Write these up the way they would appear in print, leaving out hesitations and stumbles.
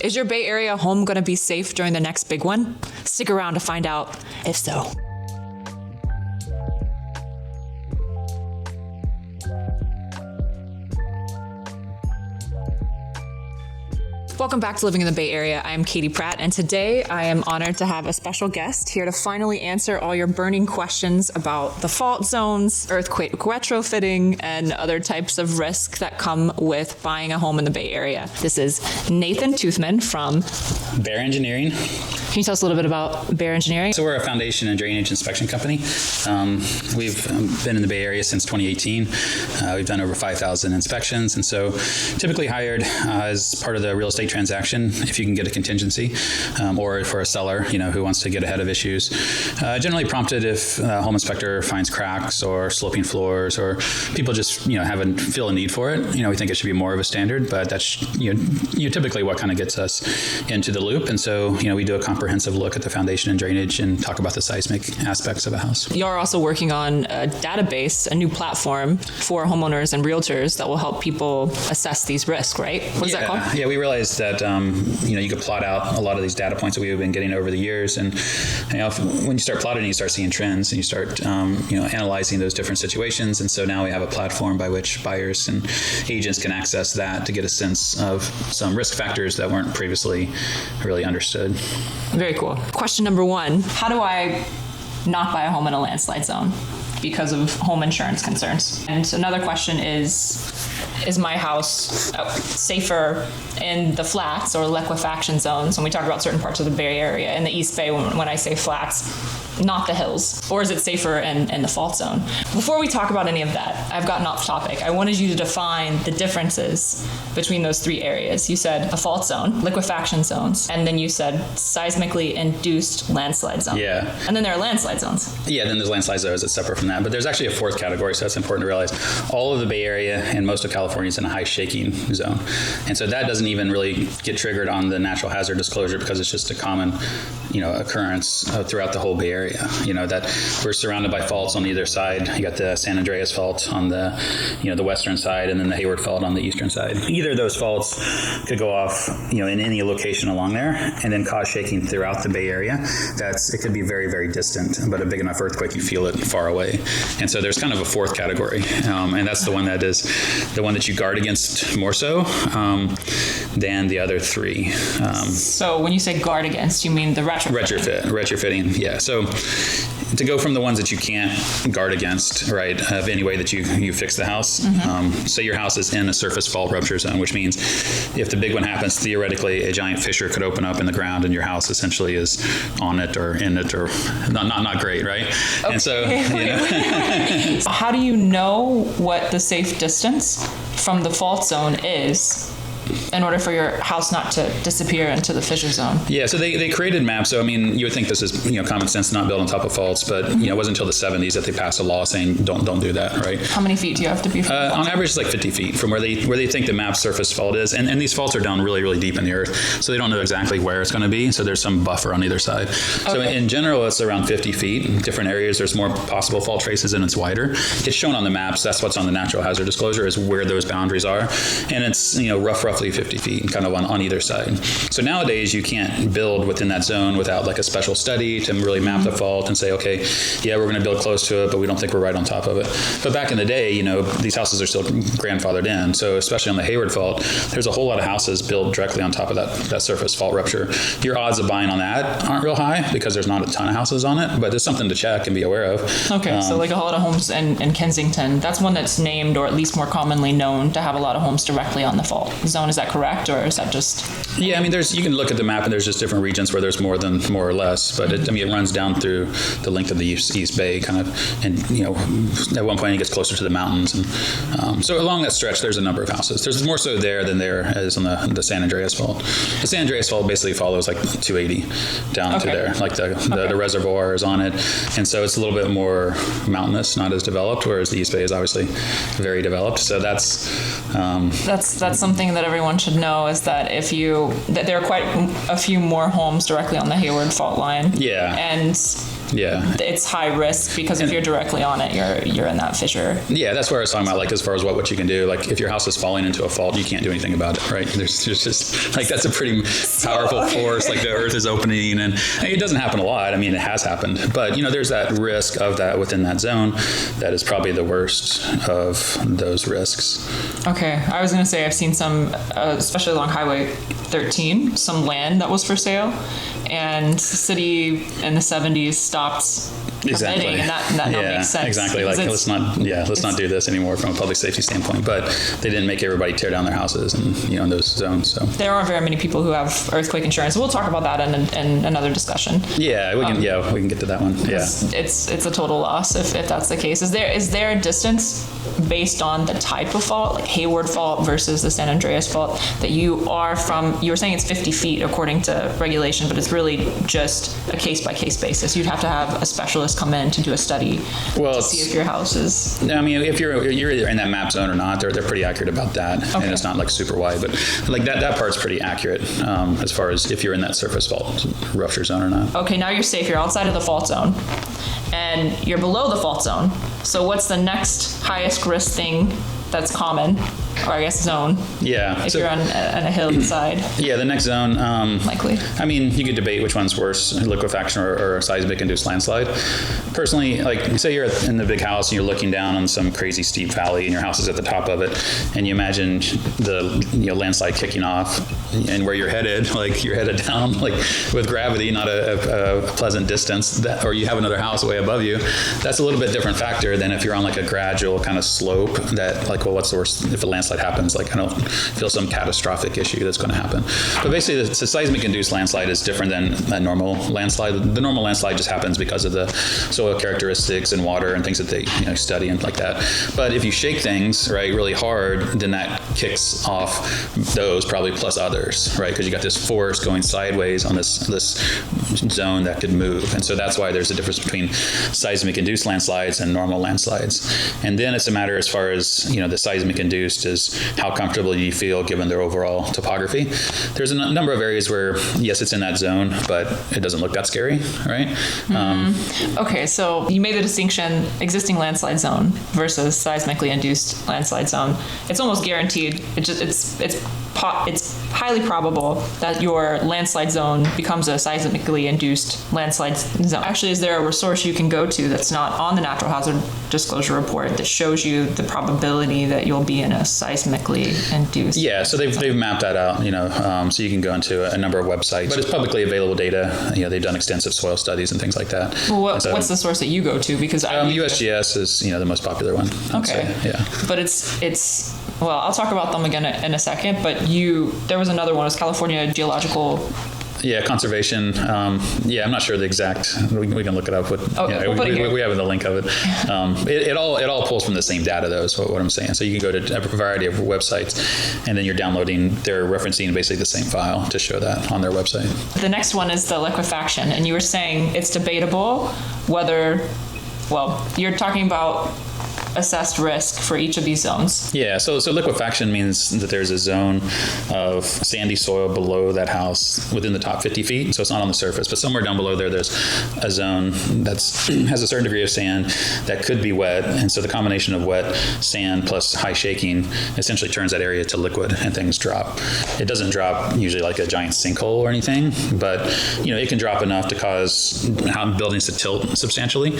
Is your Bay Area home going to be safe during the next big one? Stick around to find out if so. Welcome back to Living in the Bay Area. I am Katie Pratt, and today I am honored to have a special guest here to finally answer all your burning questions about the fault zones, earthquake retrofitting, and other types of risk that come with buying a home in the Bay Area. This is Nathan Toothman from Bear Engineering. Can you tell us a little bit about Bear Engineering? So we're a foundation and drainage inspection company. We've been in the Bay Area since 2018. We've done over 5,000 inspections, and so typically hired as part of the real estate transaction if you can get a contingency, or for a seller, who wants to get ahead of issues. Generally prompted if a home inspector finds cracks or sloping floors, or people just feel a need for it. We think it should be more of a standard, but that's typically what kind of gets us into the loop. And so we do a comprehensive look at the foundation and drainage and talk about the seismic aspects of a house. You're also working on a database, a new platform for homeowners and realtors that will help people assess these risks, right? What is that called? Yeah, we realized that you could plot out a lot of these data points that we've been getting over the years, and when you start plotting, you start seeing trends, and you start analyzing those different situations. And so now we have a platform by which buyers and agents can access that to get a sense of some risk factors that weren't previously really understood. Very cool. Question number one: how do I not buy a home in a landslide zone because of home insurance concerns? And another question is my house safer in the flats or liquefaction zones? When we talk about certain parts of the Bay Area, in the East Bay, when I say flats, not the hills, or is it safer in the fault zone? Before we talk about any of that, I've gotten off topic. I wanted you to define the differences between those three areas. You said a fault zone, liquefaction zones, and then you said seismically induced landslide zone. Yeah. And then there are landslide zones. Yeah, then there's landslide zones that's separate from that. But there's actually a fourth category, so that's important to realize. All of the Bay Area and most of California is in a high shaking zone. And so that doesn't even really get triggered on the natural hazard disclosure because it's just a common occurrence throughout the whole Bay Area. That we're surrounded by faults on either side. You got the San Andreas fault on the the western side, and then the Hayward fault on the eastern side. Either of those faults could go off in any location along there and then cause shaking throughout the Bay Area. It could be very, very distant, but a big enough earthquake you feel it far away. And so there's kind of a fourth category, and that's the one that you guard against more so than the other three. So when you say guard against, you mean the retrofitting, yeah. So to go from the ones that you can't guard against, right, of any way that you fix the house. Mm-hmm. Say your house is in a surface fault rupture zone, which means if the big one happens, theoretically a giant fissure could open up in the ground and your house essentially is on it or in it, or not great, right? Okay. And so, How do you know what the safe distance from the fault zone is in order for your house not to disappear into the fissure zone? Yeah, so they created maps. So, you would think this is, common sense, not built on top of faults, but, it wasn't until the 70s that they passed a law saying don't do that, right? How many feet do you have to be from on average, it's like 50 feet from where they think the map surface fault is. And these faults are down really, really deep in the earth, so they don't know exactly where it's going to be. So there's some buffer on either side. Okay. So in general, it's around 50 feet. In different areas, there's more possible fault traces and it's wider. It's shown on the maps. That's what's on the natural hazard disclosure is where those boundaries are. And it's, roughly 50 feet kind of on either side. So nowadays you can't build within that zone without like a special study to really map the fault and say, okay, yeah, we're going to build close to it, but we don't think we're right on top of it. But back in the day, these houses are still grandfathered in. So especially on the Hayward fault, there's a whole lot of houses built directly on top of that surface fault rupture. Your odds of buying on that aren't real high because there's not a ton of houses on it, but there's something to check and be aware of. Okay, so like a lot of homes in Kensington, that's one that's named or at least more commonly known to have a lot of homes directly on the fault zone. Is that correct, or is that just? Yeah, you can look at the map and there's just different regions where there's more or less, but it runs down through the length of the East Bay kind of, and at one point it gets closer to the mountains, and so along that stretch there's a number of houses. There's more so there than there is on the San Andreas fault. The San Andreas fault basically follows like 280 down to there, like the reservoir is on it, and so it's a little bit more mountainous, not as developed, whereas the East Bay is obviously very developed. So that's something that everyone should know, is that that there are quite a few more homes directly on the Hayward fault line. Yeah. And Yeah. it's high risk because if you're directly on it, you're in that fissure. Yeah, that's where I was talking about, like, as far as what you can do. Like, if your house is falling into a fault, you can't do anything about it, right? There's just, like, that's a pretty powerful force. Like, the earth is opening, and it doesn't happen a lot. I mean, it has happened. But, there's that risk of that within that zone that is probably the worst of those risks. Okay. I was going to say I've seen some, especially along Highway 13, some land that was for sale, and the city in the 70s stopped permitting, and that makes sense. Exactly. Like, let's not do this anymore from a public safety standpoint. But they didn't make everybody tear down their houses and in those zones. So there aren't very many people who have earthquake insurance. We'll talk about that in another discussion. Yeah, we can get to that one. Yeah, it's a total loss if that's the case. Is there a distance based on the type of fault, like Hayward fault versus the San Andreas fault, that you are from? You were saying it's 50 feet according to regulation, but it's really just a case-by-case basis. You'd have to have a specialist come in to do a study to see if your house is... I mean, if you're either in that map zone or not, they're pretty accurate about that. Okay. And it's not like super wide, but like that part's pretty accurate as far as if you're in that surface fault rupture zone or not. Okay, now you're safe. You're outside of the fault zone and you're below the fault zone. So what's the next highest risk thing that's common, or I guess zone? Yeah. If you're on a hillside. Yeah, the next zone. Likely. I mean, you could debate which one's worse, liquefaction or seismic-induced landslide. Personally, like, say you're in the big house and you're looking down on some crazy steep valley and your house is at the top of it, and you imagine the landslide kicking off and where you're headed, like you're headed down, like with gravity, not a pleasant distance, or you have another house way above you. That's a little bit different factor than if you're on like a gradual kind of slope that, like, well, what's the worst if a landslide happens? Like, I don't feel some catastrophic issue that's going to happen. But basically, the seismic-induced landslide is different than a normal landslide. The normal landslide just happens because of the soil characteristics and water and things that they study and like that. But if you shake things, right, really hard, then that kicks off those probably plus others, right? Because you got this force going sideways on this zone that could move. And so that's why there's a difference between seismic-induced landslides and normal landslides. And then it's a matter as far as, the seismic-induced is how comfortable you feel given their overall topography. There's a number of areas where, yes, it's in that zone, but it doesn't look that scary, right? Mm-hmm. Okay, so you made the distinction, existing landslide zone versus seismically induced landslide zone. It's almost guaranteed. It's highly probable that your landslide zone becomes a seismically induced landslide zone. Actually, is there a resource you can go to that's not on the natural hazard disclosure report that shows you the probability that you'll be in a seismically induced? Yeah, so they've mapped that out, so you can go into a number of websites, but it's publicly available data. They've done extensive soil studies and things like that. Well, what's the source that you go to? Because USGS is the most popular one. Okay. Yeah. But it's well, I'll talk about them again in a second, but there was another one, it was California Geological. Yeah, conservation. I'm not sure the exact. We can look it up. We have the link of it. It all pulls from the same data, though. Is what I'm saying. So you can go to a variety of websites, and then you're downloading. They're referencing basically the same file to show that on their website. The next one is the liquefaction, and you were saying it's debatable whether. Well, you're talking about assessed risk for each of these zones. Yeah, so liquefaction means that there's a zone of sandy soil below that house within the top 50 feet. So it's not on the surface, but somewhere down below there's a zone that has a certain degree of sand that could be wet. And so the combination of wet sand plus high shaking essentially turns that area to liquid and things drop. It doesn't drop usually like a giant sinkhole or anything, but it can drop enough to cause buildings to tilt substantially.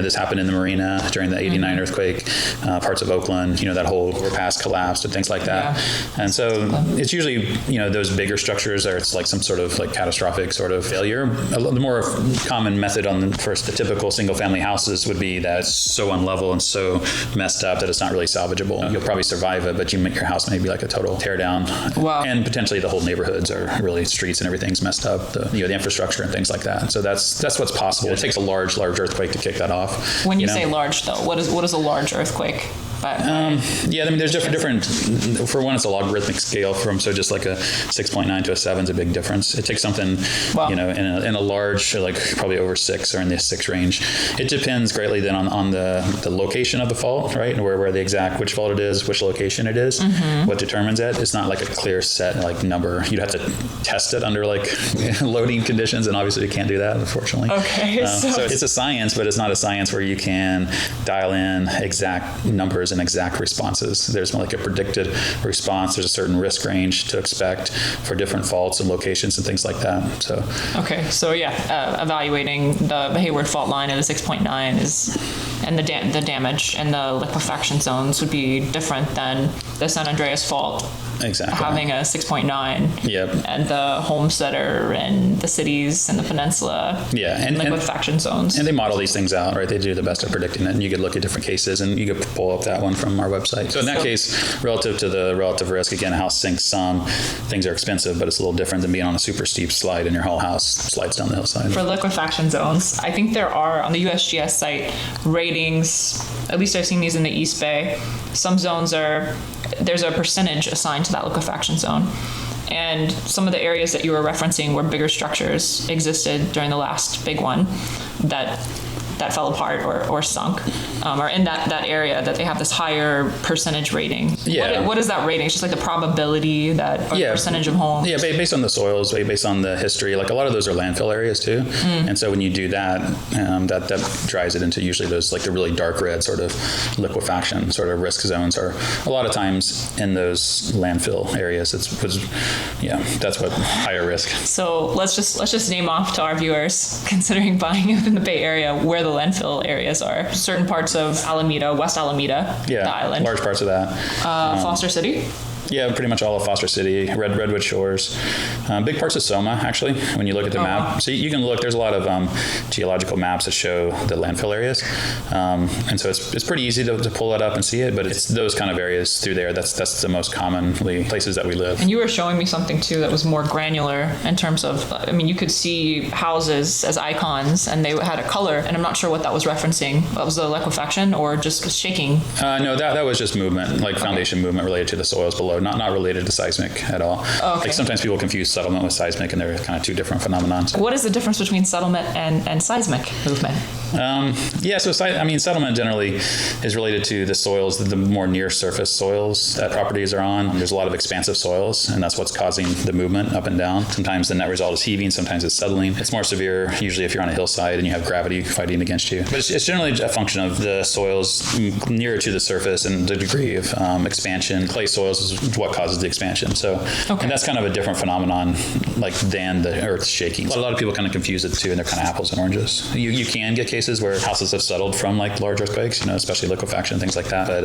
This happened in the marina during the 89 earthquake, parts of Oakland, that whole overpass collapsed and things like that. Yeah. And so it's usually, those bigger structures are, it's like some sort of like catastrophic sort of failure. The more common method for the typical single family houses would be that it's so unlevel and so messed up that it's not really salvageable. You'll probably survive it, but your house may be like a total tear down. Wow. And potentially the whole neighborhoods are really, streets and everything's messed up, the infrastructure and things like that. So that's what's possible. It takes a large earthquake to kick that off. When you say large, though, what is a large earthquake Yeah, I mean, there's different. For one, it's a logarithmic scale so just like a 6.9 to a 7 is a big difference. It takes something, Wow. in a large, like probably over 6 or in the 6 range. It depends greatly then on the location of the fault, right? Where which fault it is, which location it is, what determines it. It's not like a clear set like number. You'd have to test it under like loading conditions, and obviously you can't do that, unfortunately. Okay. So it's a science, but it's not a science where you can dial in exact numbers and exact responses. There's more like a predicted response. There's a certain risk range to expect for different faults and locations and things like that. So evaluating the Hayward fault line at a 6.9 is, and the damage and the liquefaction zones would be different than the San Andreas fault. Exactly. Having a 6.9. Yep. And the Homesteader and the cities and the peninsula. Yeah. And liquefaction zones. And they model these things out, right? They do the best at predicting it. And you could look at different cases, and you could pull up that one from our website. So in that case, relative to the relative risk, again, a house sinks some. Things are expensive, but it's a little different than being on a super steep slide and your whole house slides down the hillside. For liquefaction zones, I think there are, on the USGS site, ratings, at least I've seen these in the East Bay. Some zones there's a percentage assigned to that liquefaction zone. And some of the areas that you were referencing where bigger structures existed during the last big one that fell apart or sunk, are in that area that they have this higher percentage rating. Yeah. What is that rating? It's just like the probability that or the percentage of homes. Yeah, based on the soils, based on the history. Like a lot of those are landfill areas too, and so when you do that, that drives it into usually those like the really dark red sort of liquefaction sort of risk zones are a lot of times in those landfill areas. That's what higher risk. So let's just name off to our viewers, considering buying in the Bay Area, where the landfill areas are. Certain parts of Alameda, West Alameda, the island. Large parts of that. Foster City. Yeah, pretty much all of Foster City, Redwood Shores, big parts of Soma, actually, when you look at the map. Wow. So you can look, there's a lot of geological maps that show the landfill areas. And so it's pretty easy to pull that up and see it, but it's those kind of areas through there. That's the most commonly places that we live. And you were showing me something too that was more granular in terms of, you could see houses as icons and they had a color, and I'm not sure what that was referencing. That was the liquefaction or just shaking? No, that was just movement, like foundation movement related to the soils below. Not related to seismic at all. Okay. Like sometimes people confuse settlement with seismic, and they're kind of two different phenomenons. What is the difference between settlement and seismic movement? So settlement generally is related to the soils, the more near surface soils that properties are on. There's a lot of expansive soils, and that's what's causing the movement up and down. Sometimes the net result is heaving, sometimes it's settling. It's more severe usually if you're on a hillside and you have gravity fighting against you. But it's generally a function of the soils nearer to the surface and the degree of expansion. Clay soils is what causes the expansion. So, and that's kind of a different phenomenon than the earth shaking. A lot of people kind of confuse the two, and they're kind of apples and oranges. You can get cases where houses have settled from large earthquakes, especially liquefaction, things like that. But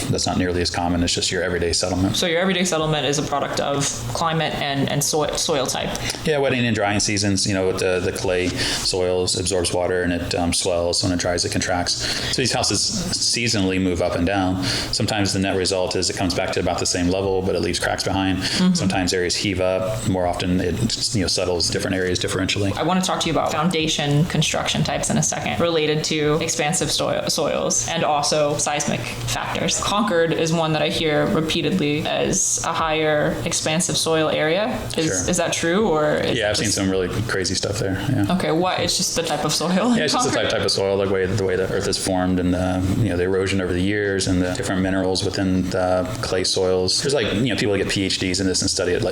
that's not nearly as common. It's just your everyday settlement. So your everyday settlement is a product of climate and soil type. Yeah, wetting and drying seasons. With the clay soils absorbs water and it swells. When it dries, it contracts. So these houses seasonally move up and down. Sometimes the net result is it comes back to about the same level, but it leaves cracks behind. Mm-hmm. Sometimes areas heave up. More often it settles different areas differentially. I want to talk to you about foundation construction types in a second, related to expansive soils and also seismic factors. Concord is one that I hear repeatedly as a higher expansive soil area. Is that true? I've seen some really crazy stuff there. Yeah. Okay, what? It's just the type of soil? Yeah, it's just the type of soil, the way the earth is formed, and the erosion over the years, and the different minerals within the clay soils. There's people get PhDs in this and study it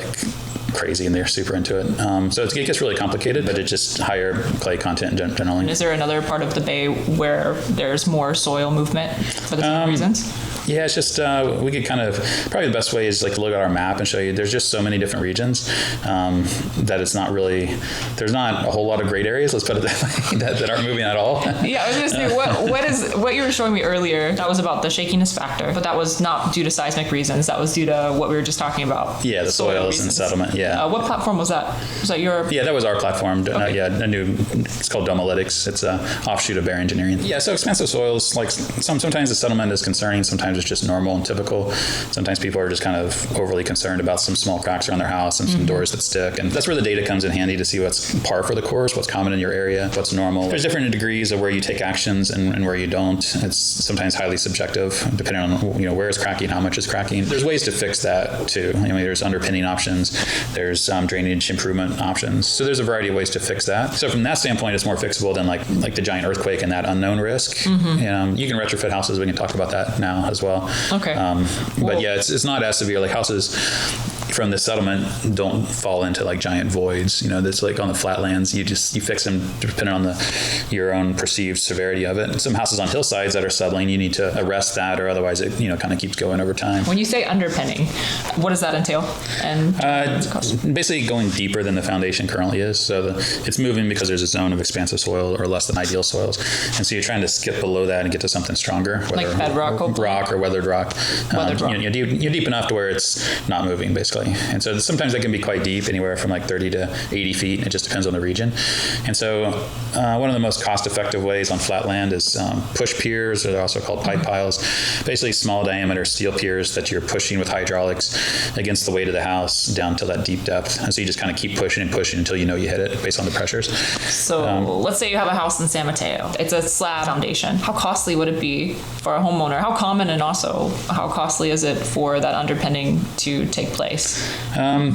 crazy, and they're super into it. So it gets really complicated, but it's just higher clay content generally. And is there another part of the bay where there's more soil movement for the same reasons? Yeah, it's just we could probably the best way is look at our map and show you there's just so many different regions that it's not really, there's not a whole lot of great areas, let's put it that way, that aren't moving at all. Yeah, I was going to say, what you were showing me earlier, that was about the shakiness factor, but that was not due to seismic reasons, that was due to what we were just talking about. Yeah, the soils and settlement, yeah. What platform was that? Was that your? Yeah, that was our platform. Okay. It's called Domolytics. It's an offshoot of Bear Engineering. Yeah, so expansive soils, sometimes the settlement is concerning, sometimes Sometimes it's just normal and typical. Sometimes people are just kind of overly concerned about some small cracks around their house and some doors that stick. And that's where the data comes in handy to see what's par for the course, what's common in your area, what's normal. There's different degrees of where you take actions and where you don't. It's sometimes highly subjective, depending on where is cracking, how much is cracking. There's ways to fix that too. There's underpinning options. There's drainage improvement options. So there's a variety of ways to fix that. So from that standpoint, it's more fixable than like the giant earthquake and that unknown risk. You can retrofit houses. We can talk about that now as well. Okay. But yeah, it's not as severe. Like houses from the settlement don't fall into like giant voids. That's like on the flatlands. You fix them depending on your own perceived severity of it. Some houses on hillsides that are settling, you need to arrest that, or otherwise it kind of keeps going over time. When you say underpinning, what does that entail? And basically going deeper than the foundation currently is. So it's moving because there's a zone of expansive soil or less than ideal soils, and so you're trying to skip below that and get to something stronger, like bedrock, rock or weathered rock. You're deep enough to where it's not moving, basically. And so sometimes they can be quite deep, anywhere from like 30 to 80 feet. It just depends on the region. And so one of the most cost-effective ways on flat land is push piers, or they're also called pipe piles. Basically small diameter steel piers that you're pushing with hydraulics against the weight of the house down to that deep depth. And so you just kind of keep pushing and pushing until you hit it based on the pressures. So let's say you have a house in San Mateo. It's a slab foundation. How costly would it be for a homeowner? How common, and also how costly is it for that underpinning to take place?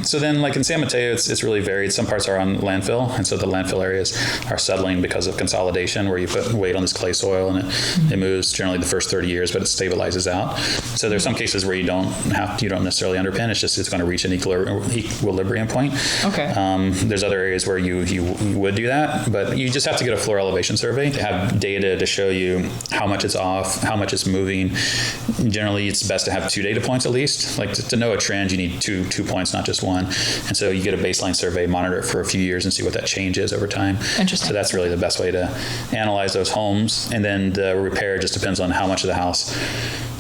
So then, like in San Mateo, it's really varied. Some parts are on landfill, and so the landfill areas are settling because of consolidation, where you put weight on this clay soil and it moves generally the first 30 years, but it stabilizes out. So there's some cases where you don't necessarily underpin. It's going to reach an equilibrium point. Okay. There's other areas where you would do that, but you just have to get a floor elevation survey to have data to show you how much it's off, how much it's moving. Generally, it's best to have 2 data points at least. Like to know a trend, you need two points, not just one. And so you get a baseline survey, monitor it for a few years, and see what that change is over time. Interesting. So that's really the best way to analyze those homes. And then the repair just depends on how much of the house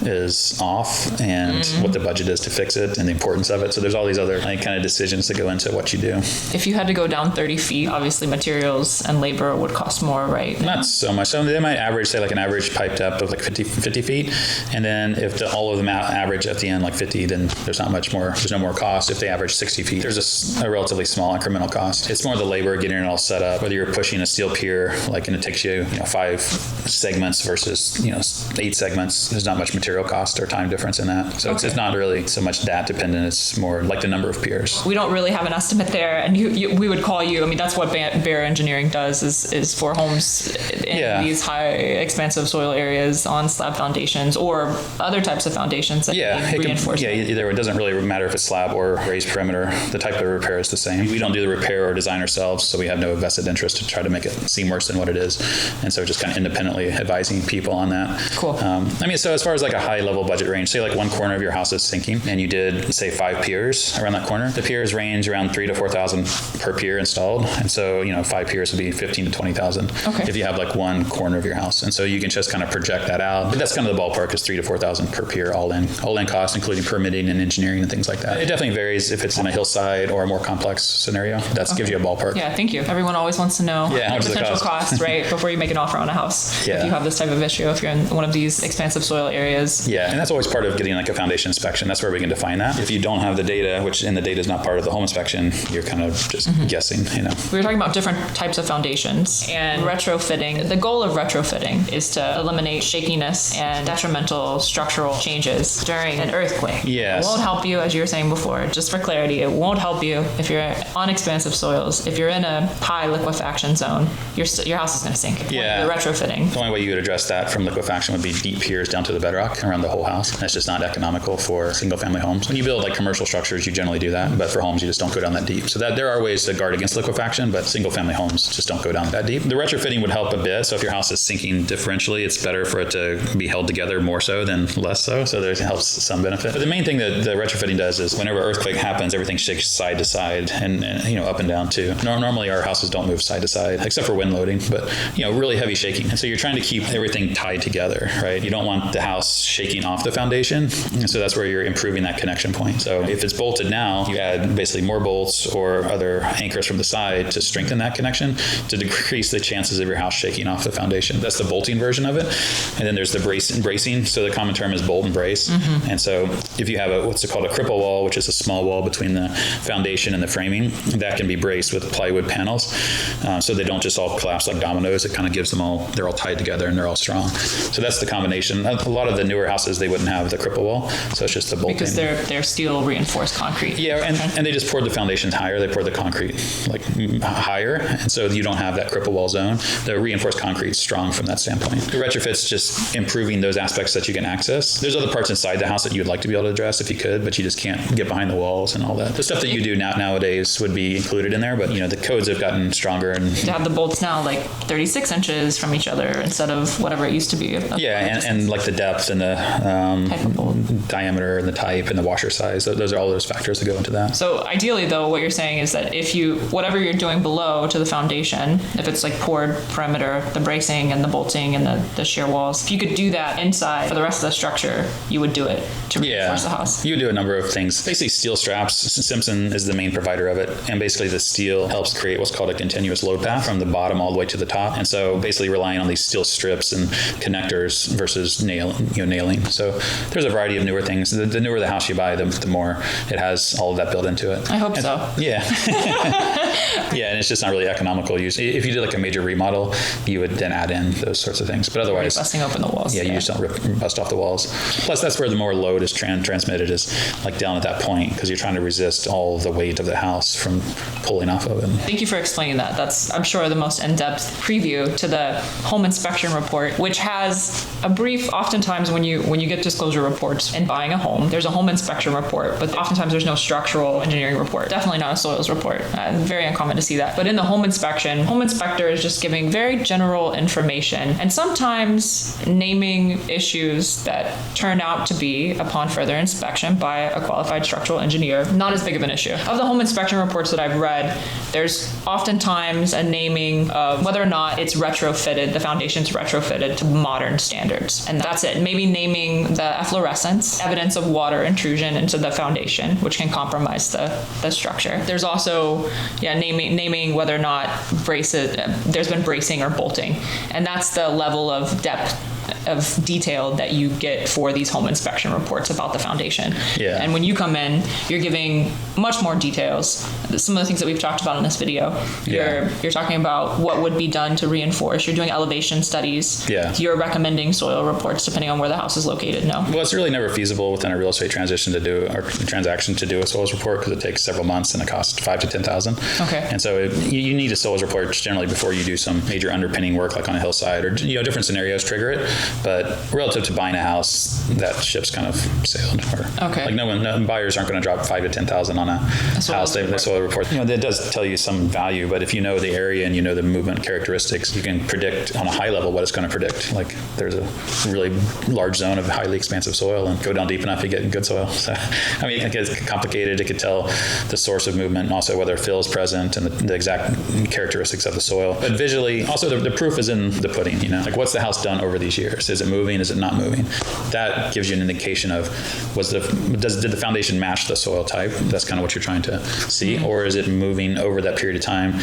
is off and what the budget is to fix it and the importance of it. So there's all these other kind of decisions that go into what you do. If you had to go down 30 feet, obviously materials and labor would cost more, right? Not so much. So they might average, say, like an average pipe depth of like 50 feet. And then if all of them average at the end like 50, then there's not much more. There's no more cost. If they average 60 feet, there's a relatively small incremental cost. It's more the labor, getting it all set up. Whether you're pushing a steel pier, and it takes you 5 segments versus 8 segments, there's not much material cost or time difference in that. So it's not really so much that dependent. It's more like the number of piers. We don't really have an estimate there, and we would call you. I mean, that's what Bear Engineering does is for homes in these high expansive soil areas on slab foundations or other types of foundations that need reinforcement. Either it doesn't really matter if it's slab or raised perimeter. The type of repair is the same. We don't do the repair or design ourselves, so we have no vested interest to try to make it seem worse than what it is. And so just kind of independently advising people on that. Cool. So as far as like a high level budget range, say like one corner of your house is sinking and you did say 5 piers around that corner. The piers range around $3,000 to $4,000 per pier installed. And so, 5 piers would be $15,000 to $20,000 if you have like one corner of your house. And so you can just kind of project that out. But that's kind of the ballpark, is $3,000 to $4,000 per pier all in costs, including permitting and engineering and things like that. It definitely varies if it's on a hillside or a more complex scenario. That gives you a ballpark. Yeah, thank you. Everyone always wants to know the potential cost, right, before you make an offer on a house. Yeah. If you have this type of issue, if you're in one of these expansive soil areas. Yeah, and that's always part of getting like a foundation inspection. That's where we can define that. If you don't have the data, and the data is not part of the home inspection, you're kind of just guessing, We were talking about different types of foundations and retrofitting. The goal of retrofitting is to eliminate shakiness and detrimental structural changes during an earthquake. Yes. It won't help you, as you were saying before, just for clarity, it won't help you if you're on expansive soils. If you're in a high liquefaction zone, your house is going to sink. Yeah. The retrofitting. The only way you would address that from liquefaction would be deep piers down to the bedrock around the whole house. That's just not economical for single family homes. When you build like commercial structures, you generally do that, but for homes, you just don't go down that deep. So that there are ways to guard against liquefaction, but single family homes just don't go down that deep. The retrofitting would help a bit. So if your house is sinking differentially, it's better for it to be held together more so than less so. So there helps some benefit. But the main thing that the retrofitting does is whenever earthquake happens, everything shakes side to side and up and down too. Normally our houses don't move side to side except for wind loading, but really heavy shaking. And so you're trying to keep everything tied together, right? You don't want the house shaking off the foundation. And so that's where you're improving that connection point. So if it's bolted now, you add basically more bolts or other anchors from the side to strengthen that connection to decrease the chances of your house shaking off the foundation. That's the bolting version of it. And then there's the bracing. So the common term is bolt and brace. And so if you have what's called a cripple wall, which is a small wall between the foundation and the framing, that can be braced with plywood panels. So they don't just all collapse like dominoes. It kind of gives them they're all tied together and they're all strong. So that's the combination. A lot of the newer houses, they wouldn't have the cripple wall. So it's just the bolting. Because they're steel reinforced concrete. Yeah, and they just poured the foundations higher. They poured the concrete like higher. And so you don't have that cripple wall zone. The reinforced concrete's strong from that standpoint. The retrofit's just improving those aspects that you can access. There's other parts inside the house that you'd like to be able to address if you could, but you just can't get behind the walls and all that. The stuff that you do nowadays would be included in there, but the codes have gotten stronger. And to have the bolts now like 36 inches from each other instead of whatever it used to be. Yeah, and like the depth and the diameter and the type and the washer size. Those are all those factors that go into that. So ideally, though, what you're saying is that if whatever you're doing below to the foundation, if it's like poured perimeter, the bracing and the bolting and the shear walls, if you could do that inside for the rest of the structure, you would do it to reinforce the house. You would do a number of things. Basically, steel straps. Simpson is the main provider of it, and basically the steel helps create what's called a continuous load path from the bottom all the way to the top. And so basically relying on these steel strips and connectors versus nailing. So there's a variety of newer things. The newer the house you buy, the more it has all of that built into it. I hope so. Yeah. Yeah, and it's just not really economical use. If you did like a major remodel, you would then add in those sorts of things. But otherwise, busting open the walls. Yeah, you just don't bust off the walls. Plus, that's where the more load is transmitted is like down at that point because you're trying to resist all the weight of the house from pulling off of it. Thank you for explaining that. That's, I'm sure, the most in-depth preview to the home inspection report, which has a brief. Oftentimes, when you get disclosure reports in buying a home, there's a home inspection report, but oftentimes there's no structural engineering report. Definitely not a soils report. Very uncommon to see that. But in the home inspection, home inspector is just giving very general information and sometimes naming issues that turn out to be, upon further inspection by a qualified structural engineer, not as big of an issue. Of the home inspection reports that I've read, there's oftentimes a naming of whether or not it's retrofitted, the foundation's retrofitted to modern standards. And that's it. Maybe naming the efflorescence, evidence of water intrusion into the foundation, which can compromise the structure. There's also, naming whether or not there's been bracing or bolting. And that's the level of depth of detail that you get for these home inspection reports about the foundation. Yeah. And when you come in, you're giving much more details. Some of the things that we've talked about in this video, you're talking about what would be done to reinforce. You're doing elevation studies. Yeah. You're recommending soil reports depending on where the house is located. No. Well, it's really never feasible within a real estate transaction to do a soils report because it takes several months and it costs $5,000 to $10,000. Okay. And so you need a soils report generally before you do some major underpinning work like on a hillside or different scenarios trigger it. But relative to buying a house, that ship's kind of sailed. Okay. Like buyers aren't going to drop $5,000 to $10,000 on a house. The soil report. That does tell you some value, but if you know the area and you know the movement characteristics, you can predict on a high level what it's going to predict. Like there's a really large zone of highly expansive soil, and go down deep enough, you get good soil. So, it gets complicated. It could tell the source of movement, and also whether fill is present and the exact characteristics of the soil. But visually, also the proof is in the pudding. Like what's the house done over these years? Is it moving? Is it not moving? That gives you an indication of did the foundation match the soil type? That's kind of what you're trying to see. Or is it moving over that period of time?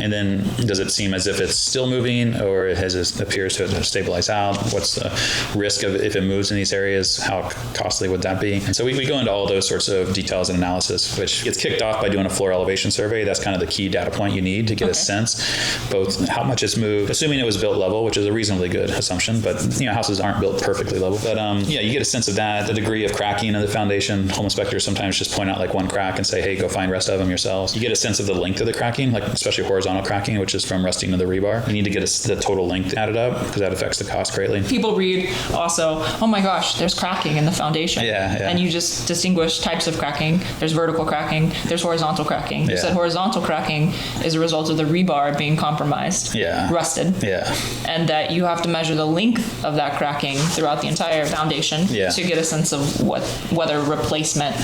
And then does it seem as if it's still moving, or appears to have stabilized out? What's the risk of if it moves in these areas? How costly would that be? And so we go into all those sorts of details and analysis, which gets kicked off by doing a floor elevation survey. That's kind of the key data point you need to get a sense, both how much it's moved, assuming it was built level, which is a reasonably good assumption, but houses aren't built perfectly level. But you get a sense of that, the degree of cracking in the foundation. Home inspectors sometimes just point out like one crack and say, hey, go find rest of them yourselves. You get a sense of the length of the cracking, like especially horizontal cracking, which is from rusting to the rebar. You need to get the total length added up because that affects the cost greatly. People read also, oh my gosh, there's cracking in the foundation. Yeah. And you just distinguish types of cracking. There's vertical cracking, there's horizontal cracking. You said horizontal cracking is a result of the rebar being compromised, rusted. Yeah. And that you have to measure the length of that cracking throughout the entire foundation to get a sense of whether replacement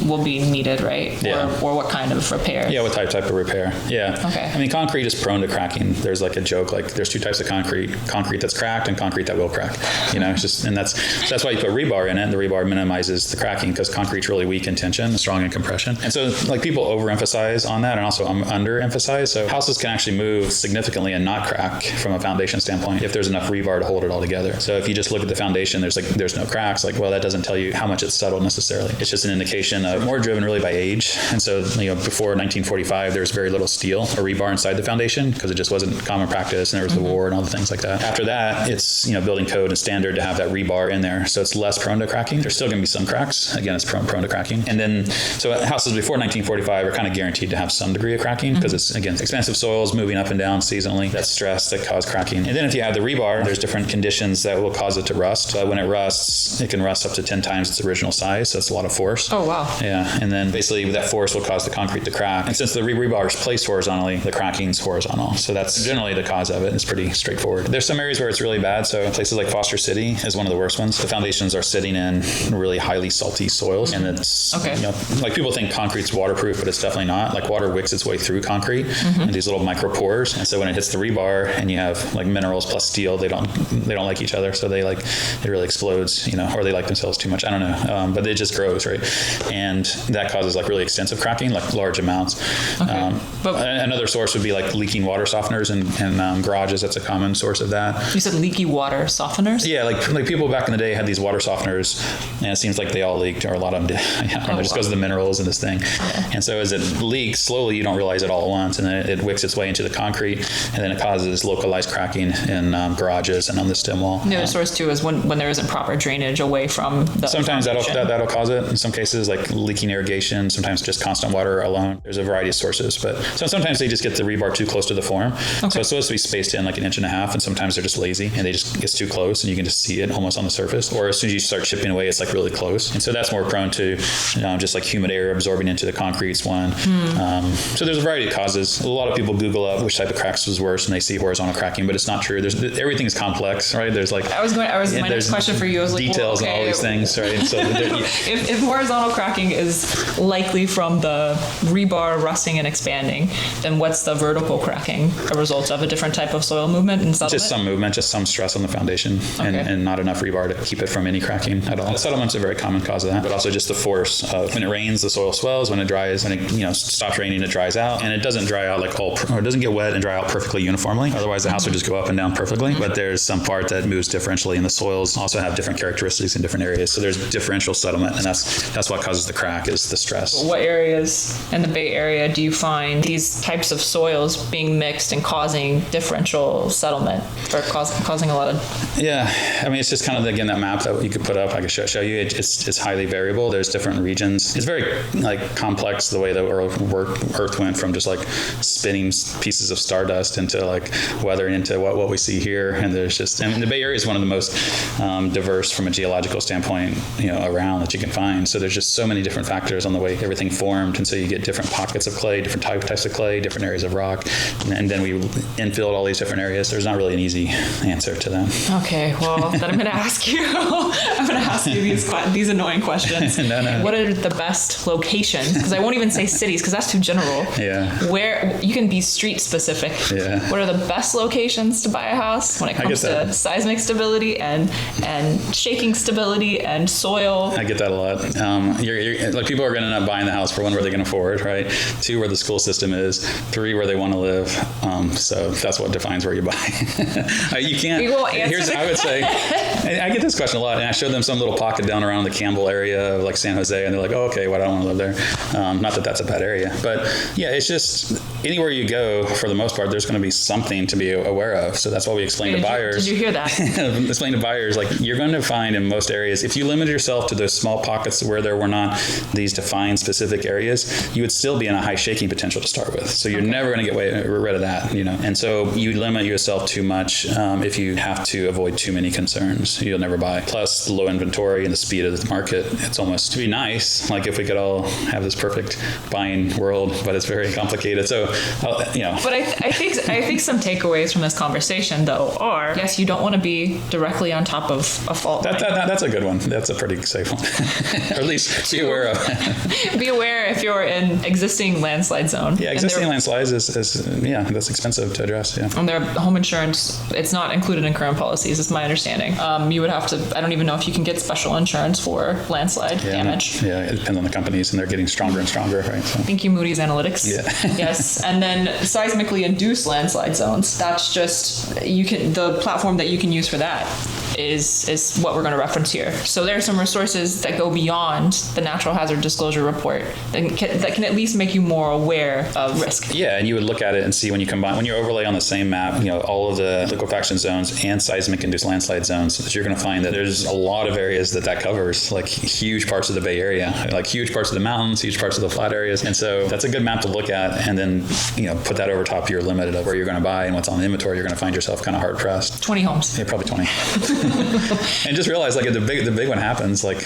will be needed, right? Yeah. Or what kind of repair? Yeah, what type of repair? Yeah. Okay. I mean, concrete is prone to cracking. There's like a joke, like there's two types of concrete: concrete that's cracked and concrete that will crack. You know, it's just, and that's why you put rebar in it. And the rebar minimizes the cracking because concrete's really weak in tension, strong in compression. And so, like, people overemphasize on that and also underemphasize. So houses can actually move significantly and not crack from a foundation standpoint if there's enough rebar to hold it all together. So if you just look at the foundation, there's no cracks. Like, well, that doesn't tell you how much it's settled necessarily. It's just an indication of more driven really by age. And so, you know, before 1945, there was very little steel or rebar inside the foundation because it just wasn't common practice, and there was the war and all the things like that. After that, it's, you know, building code and standard to have that rebar in there, so it's less prone to cracking. There's still going to be some cracks. Again, it's prone to cracking. And then, so houses before 1945 are kind of guaranteed to have some degree of cracking because it's, again, expansive soils moving up and down seasonally. That's stress that cause cracking. And then if you have the rebar, there's different conditions that will cause it to rust. When it rusts, it can rust up to 10 times its original size, so that's a lot of force. Oh, wow. Yeah, and then basically that force will cause the concrete to crack. And since the rebar is placed horizontally, the cracking's horizontal. So that's generally the cause of it. It's pretty straightforward. There's some areas where it's really bad. So places like Foster City is one of the worst ones. The foundations are sitting in really highly salty soils, and it's, you know, like people think concrete's waterproof, but it's definitely not. Like water wicks its way through concrete in these little micro pores, and so when it hits the rebar and you have like minerals plus steel, they don't like each other, so it really explodes, you know, or they like themselves too much. I don't know, but it just grows, right? And that causes like really extensive cracking, like large amounts. But another source would be like leaking water softeners in garages. That's a common source of that. You said leaky water softeners? Yeah, like people back in the day had these water softeners, and it seems like they all leaked, or a lot of them did. I don't know, just because of the minerals in this thing. Yeah. And so as it leaks slowly, you don't realize it all at once, and then it wicks its way into the concrete, and then it causes localized cracking in garages and on the stem wall. The other source too is when there isn't proper drainage away from the sometimes that'll cause it. In some cases, like leaking irrigation, sometimes just constant water alone. There's a variety of sources, but sometimes they just get the rebar too close to the form. Okay. So it's supposed to be spaced in like 1.5 inches, and sometimes they're just lazy and they just gets too close, and you can just see it almost on the surface. Or as soon as you start chipping away, it's like really close, and so that's more prone to just like humid air absorbing into the concrete's one. So there's a variety of causes. A lot of people Google up which type of cracks was worse, and they see horizontal cracking, but it's not true. Everything is complex, right? There's like my next question for you was like details and all these things, right? So if horizontal cracking is likely from the rebar rusting and expanding, then what's the vertical cracking a result of? A different type of soil movement and settlement? Just some movement, just some stress on the foundation, and not enough rebar to keep it from any cracking at all. Settlement's a very common cause of that, but also just the force of when it rains, the soil swells. When it dries, when it stops raining, it dries out, and it doesn't dry out or it doesn't get wet and dry out perfectly uniformly. Otherwise, the house would just go up and down perfectly. But there's some part that moves differentially, and the soils also have different characteristics in different areas. So there's differential settlement, and that's what causes the crack, is the stress. What areas in the Bay Area do you find these types of soils being mixed and causing differential settlement, or causing a lot of? Yeah, I mean, it's just kind of, again, that map that you could put up, I could show you. It's highly variable. There's different regions. It's very like complex, the way the Earth went from just like spinning pieces of stardust into like weathering into what we see here. And there's just, and the Bay Area is one of the most diverse from a geological standpoint, around that you can find. So there's just so many different factors on the way everything formed, and so you get different pockets of clay, different types of clay, different areas of rock, and then we infilled all these different areas. There's not really an easy answer to that. Okay, well, then I'm going to ask you. I'm going to ask you these annoying questions. No. What are the best locations? Because I won't even say cities, because that's too general. Yeah. Where you can be street specific. Yeah. What are the best locations to buy a house when it comes to seismic stability and shaking stability and soil? I get that a lot. You're like, people are going to end up buying the house for one, where they can afford, right? 2, where the school system is. 3, where they want to live. So that's what defines where you buy. You can't. I would say, I get this question a lot, and I showed them some little pocket down around the Campbell area of like San Jose, and they're like, "Oh, okay, well, I don't want to live there." Not that that's a bad area, but yeah, it's just anywhere you go, for the most part, there's going to be something to be aware of. So that's why we explain to buyers. Did you hear that? Explain to buyers, like, you're going to find in most areas, if you limit yourself to those small pockets where there were not these defined specific areas, you would still be in a high shaking potential to start with. So you're never going to get rid of that, And so you limit yourself too much if you have to avoid too many concerns. You'll never buy. Plus the low inventory and the speed of the market. It's almost to be nice, like if we could all have this perfect buying world, but it's very complicated. So, But I think some takeaways from this conversation, though, are, yes, you don't want to be directly on top of a fault line. That's a good one. That's a pretty safe one. Or at least be aware aware of. Be aware if you're in existing landslide zone. Yeah, existing landslides is that's expensive to address. Yeah. And their home insurance, it's not included in current policies, is my understanding. You would have to, I don't even know if you can get special insurance for landslide damage. Yeah, it depends on the companies, and they're getting stronger and stronger, right? So. Thank you, Moody's Analytics. Yeah. Yes. And then seismically induced landslide zones. That's just, the platform that you can use for that is what we're going to reference here. So there are some resources that go beyond the natural hazard disclosure report that can at least make you more aware of risk. Yeah, and you would look at it and see when you overlay on the same map, all of the liquefaction zones and seismic induced landslide zones, that you're going to find that there's a lot of areas that covers, like huge parts of the Bay Area, like huge parts of the mountains, huge parts of the flat areas. And so that's a good map to look at, and then put that over top of your limit of where you're going to buy and what's on the inventory. You're going to find yourself kind of hard pressed. 20 homes. Yeah, probably 20. And just realize, like, if the big one happens, like,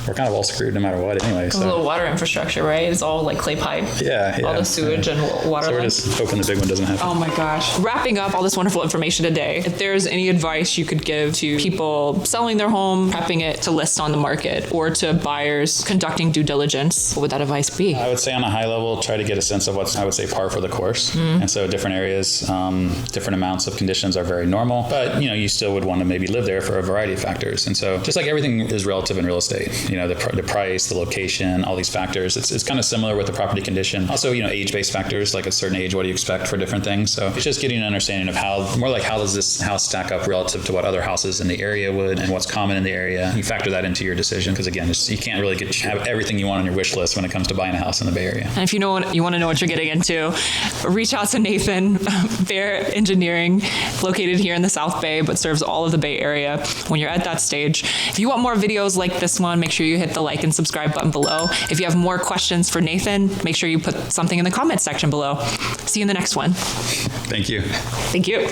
we're kind of all screwed no matter what anyway. So. A little water infrastructure, right? It's all like clay pipe. Yeah. All the sewage and water. So we're just hoping the big one doesn't happen. Oh my gosh. Wrapping up all this wonderful information today, if there's any advice you could give to people selling their home, prepping it to list on the market, or to buyers conducting due diligence, what would that advice be? I would say on a high level, try to get a sense of what's, I would say, par for the course. And so different areas, different amounts of conditions are very normal, but you still would want to maybe live there for a variety of factors. And so just like everything is relative in real estate, the price, the location, all these factors, it's kind of similar with the property condition. Also, age-based factors, like a certain age, what do you expect for different things? So it's just getting an understanding of how does this house stack up relative to what other houses in the area would, and what's common in the area. You factor that into your decision, because again, you can't really have everything you want on your wish list when it comes to buying a house in the Bay Area. And if you want to know what you're getting into, reach out to Nathan, Bear Engineering, located here in the South Bay, but serves all of the Bay Area. When you're at that stage, if you want more videos like this one, make sure you hit the like and subscribe button below. If you have more questions for Nathan, make sure you put something in the comments section below. See you in the next one. Thank you. Thank you.